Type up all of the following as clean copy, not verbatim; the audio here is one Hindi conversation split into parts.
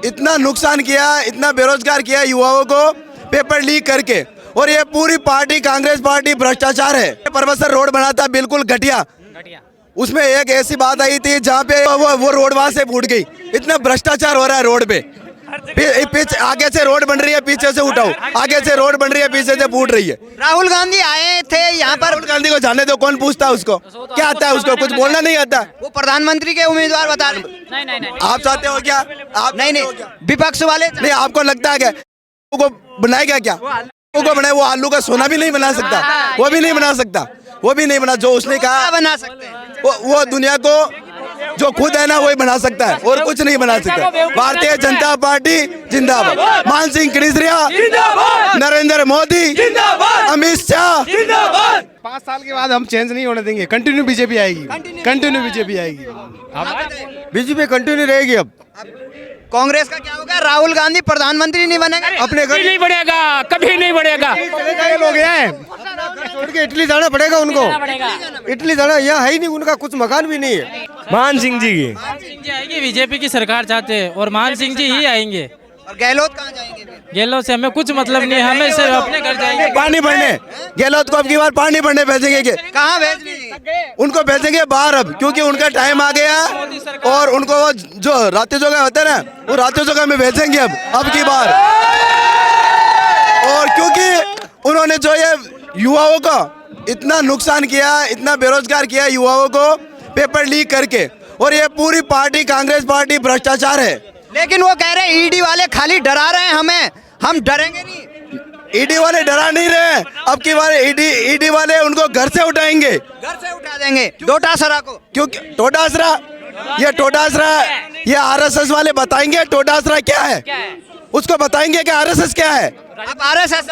इतना नुकसान किया, इतना बेरोजगार किया युवाओं को पेपर लीक करके। और ये पूरी पार्टी कांग्रेस पार्टी भ्रष्टाचार है। परबसर रोड बना था बिल्कुल घटिया, उसमें एक ऐसी बात आई थी जहाँ पे वो रोड वहां से फूट गई। इतना भ्रष्टाचार हो रहा है रोड पे। पीछे आगे से रोड बन रही है, पीछे से उठाओ, आगे से रोड बन रही है, पीछे से फूट रही है। राहुल गांधी आए थे यहाँ पर। राहुल गांधी को जाने दो, कौन पूछता है उसको? क्या आता है उसको? कुछ बोलना नहीं आता। वो प्रधानमंत्री के उम्मीदवार बता रहे। नहीं। आप चाहते हो क्या? आप नहीं विपक्ष वाले नहीं, आपको लगता है क्या को बनाएगा? क्या को बनाए? वो आलू का सोना भी नहीं बना सकता, वो भी नहीं बना सकता, वो भी नहीं बना। जो उसने कहा बना सकते हैं वो दुनिया को जो खुद है ना वही बना सकता है, और कुछ नहीं बना सकता। भारतीय जनता पार्टी जिंदाबाद, मान सिंह कनीसरिया जिंदाबाद, नरेंद्र मोदी जिंदाबाद, अमित शाह जिंदाबाद। 5 साल के बाद हम चेंज नहीं होने देंगे, कंटिन्यू बीजेपी आएगी, कंटिन्यू बीजेपी आएगी, बीजेपी कंटिन्यू रहेगी। अब कांग्रेस का क्या होगा? राहुल गांधी प्रधानमंत्री नहीं बनेगा, अपने घर नहीं बढ़ेगा, कभी नहीं बढ़ेगा। हो गया है, छोड़ के इटली जाना पड़ेगा उनको। इटली जाना, यहाँ है ही नहीं, उनका कुछ मकान भी नहीं है। मान सिंह जी की आएगी, बीजेपी की सरकार चाहते हैं और मान सिंह जी ही आएंगे। और गहलोत कहाँ जाएंगे? गहलोत से हमें कुछ मतलब नहीं, हमें सिर्फ अपने घर जाएंगे। पानी भरने गहलोत को अब की बार पानी भरने भेजेंगे। कहाँ भेज दीजिए? उनको भेजेंगे बाहर अब, क्योंकि उनका टाइम आ गया। और उनको वो जो रात्रि जोगा होते हैं ना, वो रात्रि जोगा में भेजेंगे अब की बार। और क्योंकि उन्होंने जो ये युवाओं का इतना नुकसान किया, इतना बेरोजगार किया युवाओं को पेपर लीक करके। और ये पूरी पार्टी कांग्रेस पार्टी भ्रष्टाचार है। लेकिन वो कह रहे हैं ईडी वाले खाली डरा रहे हैं हमें, हम डरेंगे नहीं। ईडी वाले डरा नहीं रहे, अब की बार ईडी वाले उनको घर से उठाएंगे, घर से उठा देंगे डोटासरा को। क्योंकि टोटासरा ये आरएसएस वाले बताएंगे टोटासरा क्या है, उसको बताएंगे कि आरएसएस क्या है। आप आरएसएस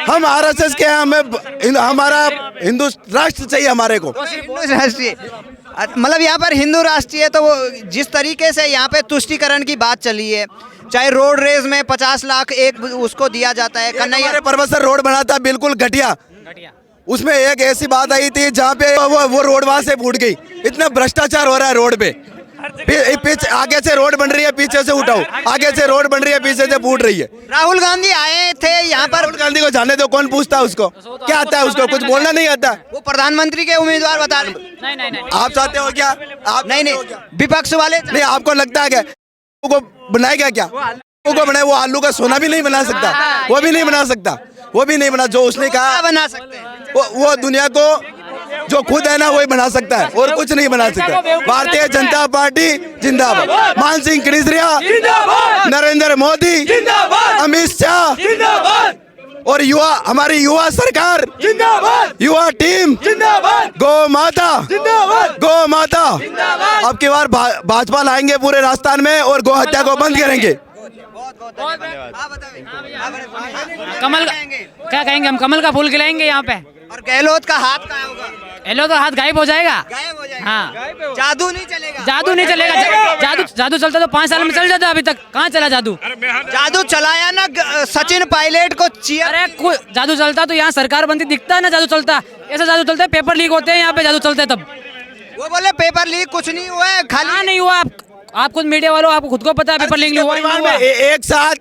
हम आरएसएस क्या है? हमें हमारा हिंदू राष्ट्र चाहिए हमारे को। हिंदू राष्ट्रीय, मतलब यहाँ पर हिंदू राष्ट्रीय। तो वो जिस तरीके से यहाँ पे तुष्टीकरण की बात चली है, चाहे रोड रेज में 50 लाख एक उसको दिया जाता है। कन्हैया परबसर रोड बना था बिल्कुल घटिया, उसमें एक ऐसी बात आई थी जहाँ पे वो रोड वहां से फूट गई। इतना भ्रष्टाचार हो रहा है रोड पे। पीछे आगे से रोड बन रही है, पीछे से उठाओ, आगे से रोड बन रही है, पीछे से फूट रही है। राहुल गांधी आए थे यहाँ पर। राहुल गांधी को जाने दो, कौन पूछता है उसको? क्या आता है उसको? कुछ बोलना नहीं आता। वो प्रधानमंत्री के उम्मीदवार बता रहे। नहीं। आप चाहते हो क्या? आप नहीं विपक्ष वाले। नहीं, आपको लगता है क्या को बनाएगा? क्या को बनाए? वो आलू का सोना भी नहीं बना सकता, वो भी नहीं बना सकता, वो भी नहीं बना। जो उसने कहा बना सकते हैं, वो दुनिया को जो खुद है ना वही बना सकता है, और कुछ नहीं बना सकता। भारतीय जनता पार्टी जिंदाबाद, मान सिंह कनीसरिया जिंदाबाद, नरेंद्र मोदी जिंदाबाद, अमित शाह जिंदाबाद। और हमारी युवा सरकार जिंदाबाद, युवा टीम जिंदाबाद, गौ माता जिंदाबाद, गौ माता। अब की बार भाजपा लाएंगे पूरे राजस्थान में और गौ हत्या को बंद करेंगे। कमल क्या कहेंगे हम? कमल का फूल खिलाएंगे यहाँ पे। और गहलोत का हाथ कहाँ होगा? गहलोत का हाथ गायब हो जाएगा। गायब हो जाएगा। हाँ, जादू नहीं चलेगा। जादू नहीं चलेगा। जादू चलता तो 5 साल में चल जाता, अभी तक कहाँ चला जादू? जादू चलाया ना सचिन पायलट को चीयर। अरे जादू चलता तो यहाँ सरकार बनती, दिखता है ना जादू चलता। ऐसा जादू चलता है, पेपर लीक होते हैं यहाँ पे, जादू चलते हैं तब। वो बोले पेपर लीक कुछ नहीं हुआ है, खाली नहीं हुआ। आप खुद मीडिया वालों, आपको खुद को पता है पेपर लीक नहीं हुआ। एक साथ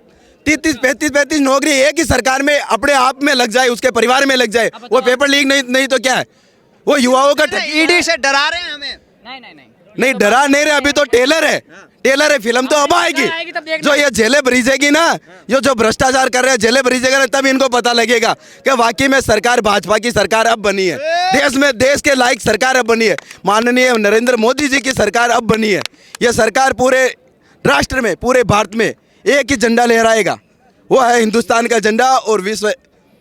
30-35 नौकरी एक ही सरकार में अपने आप में लग जाए, उसके परिवार में लग जाए, वो पेपर लीक नहीं तो क्या है? वो युवाओं का ईडी से डरा रहे हैं हमें। नहीं डरा नहीं रहे। अभी तो टेलर है, फिल्म तो अब आएगी। जो ये जेलें भरीजेगी ना, ये जो भ्रष्टाचार कर रहे हैं जेलें भरीजेगा ना, तब इनको पता लगेगा कि वाकई में सरकार भाजपा की सरकार अब बनी है। देश के लायक सरकार अब बनी है। माननीय नरेंद्र मोदी जी की सरकार अब बनी है। ये सरकार पूरे राष्ट्र में, पूरे भारत में एक ही झंडा लहराएगा, वो है हिंदुस्तान का झंडा। और विश्व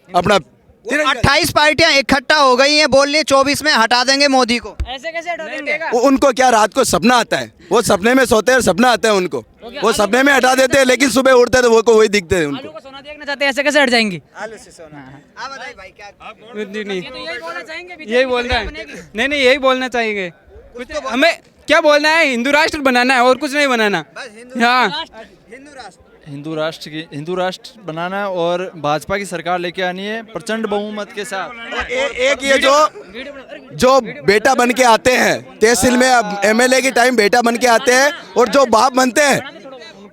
अपना 28 पार्टियां इकट्ठा हो गई हैं, बोल रही 24 में हटा देंगे मोदी को। ऐसे कैसे हटा देंगे? उनको क्या रात को सपना आता है? वो सपने में सोते हैं, सपना आता है उनको, वो सपने में हटा देते हैं, लेकिन सुबह उठते हैं तो वो को वही दिखते हैं। उनको सोना देखना चाहते हैं, ऐसे कैसे हट जाएंगी? आलू से सोना। आप बताइए भाई क्या? यही बोलना चाहेंगे, यही बोलना है। नहीं यही बोलना चाहिए। कुछ हमें क्या बोलना है? हिंदू राष्ट्र बनाना है और कुछ नहीं बनाना। हाँ, हिंदू राष्ट्र बनाना है और भाजपा की सरकार लेके आनी है प्रचंड बहुमत के साथ। एक ये जो बेटा बन के आते हैं तहसील में, अब एमएलए की टाइम बेटा बन के आते हैं, और जो बाप बनते हैं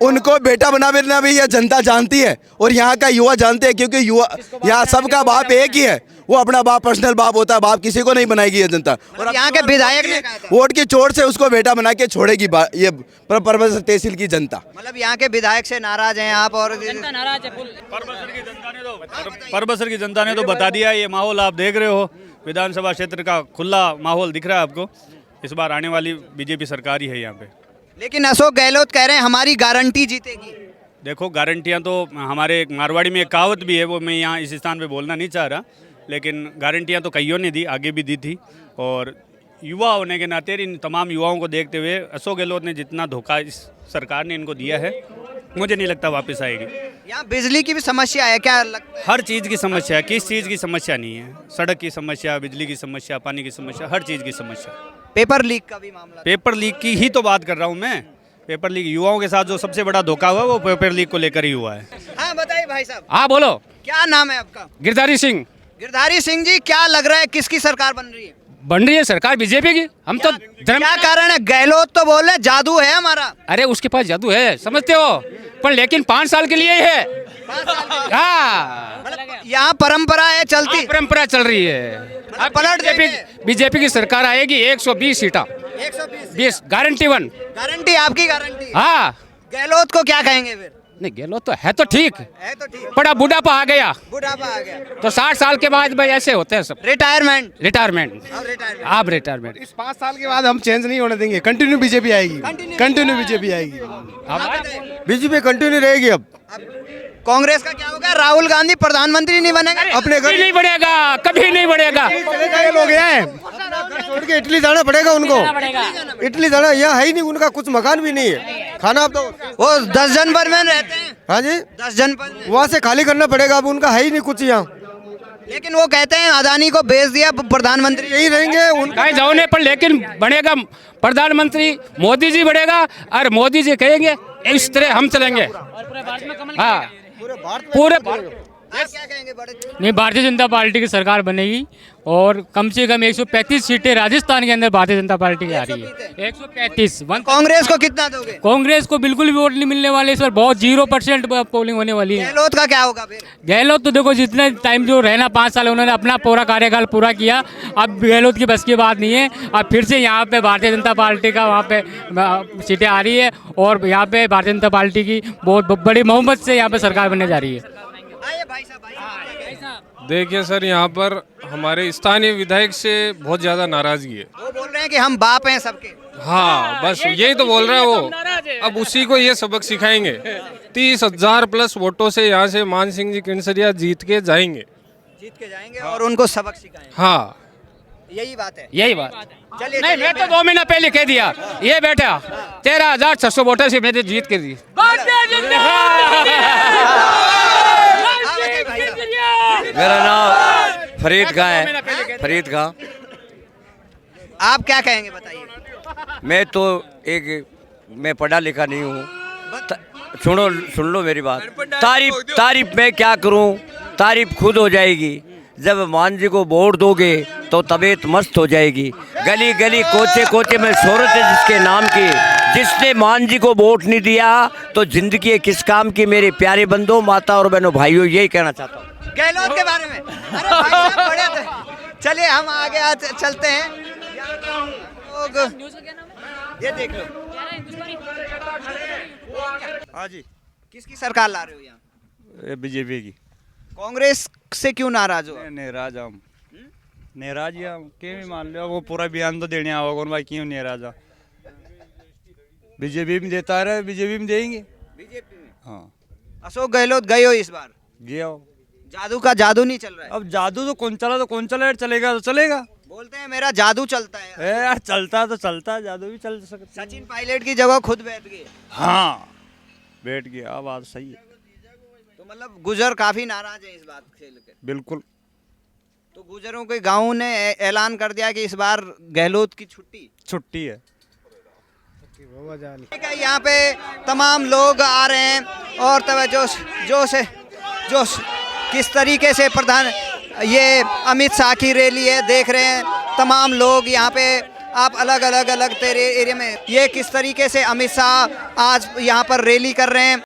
उनको बेटा बनाना भी ये जनता जानती है और यहाँ का युवा जानते हैं, क्योंकि युवा यहाँ सबका बाप एक ही है, वो अपना बाप पर्सनल बाप होता है, बाप किसी को नहीं बनाएगी ये जनता। और यहाँ के विधायक ने कहा था, वोट की चोट से उसको बेटा बना के छोड़ेगी ये परबसर तहसील की जनता। मतलब यहाँ के विधायक से नाराज हैं आप? और नाराज है फुल। परबसर की जनता ने तो बता दिया। ये माहौल आप देख रहे हो, विधानसभा क्षेत्र का खुला माहौल दिख रहा है आपको। इस बार आने वाली बीजेपी सरकार ही है यहाँ पे। लेकिन अशोक गहलोत कह रहे हैं हमारी गारंटी जीतेगी। देखो, गारंटियाँ तो हमारे एक मारवाड़ी में एक कहावत भी है, वो मैं यहाँ इस स्थान पे बोलना नहीं चाह रहा, लेकिन गारंटियाँ तो कईयों ने दी, आगे भी दी थी। और युवा होने के नाते इन तमाम युवाओं को देखते हुए अशोक गहलोत ने जितना धोखा इस सरकार ने इनको दिया है, मुझे नहीं लगता वापस आएगी। यहाँ बिजली की भी समस्या है क्या लगता है? हर चीज़ की समस्या है, किस चीज़ की समस्या नहीं है? सड़क की समस्या, बिजली की समस्या, पानी की समस्या, हर चीज़ की समस्या। पेपर लीक का भी मामला। पेपर लीक की ही तो बात कर रहा हूँ मैं। पेपर लीक युवाओं के साथ जो सबसे बड़ा धोखा हुआ वो पेपर लीक को लेकर ही हुआ है। हाँ बताइए भाई साहब, हाँ बोलो। क्या नाम है आपका? गिरधारी सिंह। गिरधारी सिंह जी, क्या लग रहा है किसकी सरकार बन रही है? बन रही है सरकार बीजेपी की। हम तो धर्म, क्या कारण है? गहलोत तो बोल रहे जादू है हमारा। अरे उसके पास जादू है समझते हो, पर लेकिन 5 साल के लिए ही है। हाँ, यहाँ परंपरा है चलती। हाँ, परंपरा चल रही है। अब पलट देंगे। बीजेपी की सरकार आएगी, 120 सीटा, 20 गारंटी 1। गारंटी आपकी गारंटी। हाँ, गहलोत को क्या कहेंगे फिर? नहीं गहलोत तो है तो ठीक, है तो ठीक, बड़ा बुढ़ापा आ गया बुढ़ापा आ गया तो 60 साल के बाद भाई ऐसे होते हैं सब। रिटायरमेंट। रिटायरमेंट। अब रिटायरमेंट। आप रिटायरमेंट। इस 5 साल के बाद हम चेंज नहीं होने देंगे, कंटिन्यू बीजेपी आएगी, कंटिन्यू बीजेपी आएगी, बीजेपी कंटिन्यू रहेगी। अब कांग्रेस का क्या होगा? राहुल गांधी प्रधानमंत्री नहीं बनेगा? अपने घर नहीं बढ़ेगा, कभी नहीं बढ़ेगा। चले गए लोग हैं, छोड़ के इटली जाना पड़ेगा उनको। इटली जाना, यहाँ है ही नहीं, उनका कुछ मकान भी नहीं है, खाना अब तो वो 10 जनपद में रहते हैं। हाँ जी, 10 जनपद में। वहाँ से खाली करना पड़ेगा, अब उनका है ही नहीं कुछ यहाँ। लेकिन वो कहते हैं अदानी को बेच दिया, प्रधानमंत्री यही रहेंगे उनका। कहीं जाने पर लेकिन बनेगा प्रधानमंत्री मोदी जी बढ़ेगा, और मोदी जी कहेंगे इस तरह हम चलेंगे। हाँ, पूरे आप क्या कहेंगे? बड़े नहीं, भारतीय जनता पार्टी की सरकार बनेगी और कम से कम 135 सीटें राजस्थान के अंदर भारतीय जनता पार्टी की आ रही है। 135। कांग्रेस को कितना दोगे? कांग्रेस को बिल्कुल भी वोट नहीं मिलने वाले, इस बार बहुत 0% पोलिंग होने वाली है। गहलोत का क्या होगा फिर? गहलोत तो देखो जितने टाइम जो रहना 5 साल उन्होंने अपना पूरा कार्यकाल पूरा किया, अब गहलोत की बस की बात नहीं है। अब फिर से यहाँ पे भारतीय जनता पार्टी का वहाँ पे सीटें आ रही है और यहाँ पे भारतीय जनता पार्टी की बहुत बड़ी बहुमत से यहाँ पे सरकार बनने जा रही है। आइए भाई साहब, भाई साहब। देखिए सर, यहाँ पर हमारे स्थानीय विधायक से बहुत ज़्यादा नाराज़गी है। वो बोल रहे हैं कि हम बाप हैं सबके। हाँ, बस यही तो बोल रहा है वो। अब उसी को ये सबक सिखाएंगे। 30,000 प्लस वोटों से यहाँ से मान सिंह जी किनसरिया जीत के जाएंगे। जीत के जाएंगे और उनको सबक सिखाएंगे। हाँ, यही बात है। यही बात। चलिए नहीं, मैं तो 2 महीना पहले कह दिया, ये बेटा 13,600 वोटर से मैंने जीत कर दी। मेरा नाम फरीद खां है, फरीद खां। आप क्या कहेंगे बताइए? मैं तो मैं पढ़ा लिखा नहीं हूँ। सुन लो मेरी बात। तारीफ मैं क्या करूँ, तारीफ खुद हो जाएगी। जब मान जी को वोट दोगे तो तबीयत मस्त हो जाएगी। गली गली कोचे कोचे में शोहरत है जिसके नाम की। जिसने मान जी को वोट नहीं दिया तो जिंदगी किस काम की। मेरे प्यारे बंधुओं, माता और बहनों, भाइयों, यही कहना चाहता हूँ गहलोत के बारे में। अरे भाई साहब बड़े थे। चलिए हम आगे चलते हैं। ये देख लो। हाँ जी, किसकी सरकार ला रहे हो यहाँ? बीजेपी की। कांग्रेस से क्यों नाराज हो? नाराज हम नाराज क्यों मान लो, वो पूरा बयान तो देने आओ कौन भाई, क्यों नाराज? बीजेपी में देता रहे, बीजेपी में देंगे। बीजेपी में? हाँ। अशोक गहलोत गए हो इस बार? गया हो। जादू का जादू नहीं चल रहा है। अब जादू तो कौन चला, चलेगा तो चलेगा। बोलते हैं मेरा जादू चलता है। यार चलता तो चलता, जादू भी चल सकता। सचिन पायलट की जगह खुद बैठ गए। हाँ, बैठ गया, बात सही है। तो मतलब गुजर काफी नाराज है इस बात से लेकर। बिल्कुल। तो गुजरों के गांव ने ऐलान कर दिया कि इस बार गहलोत की छुट्टी है। ठीक है, यहाँ पे तमाम लोग आ रहे हैं और तब जोश किस तरीके से ये अमित शाह की रैली है, देख रहे हैं। तमाम लोग यहाँ पे आप अलग अलग तेरे एरिया में ये किस तरीके से अमित शाह आज यहाँ पर रैली कर रहे हैं।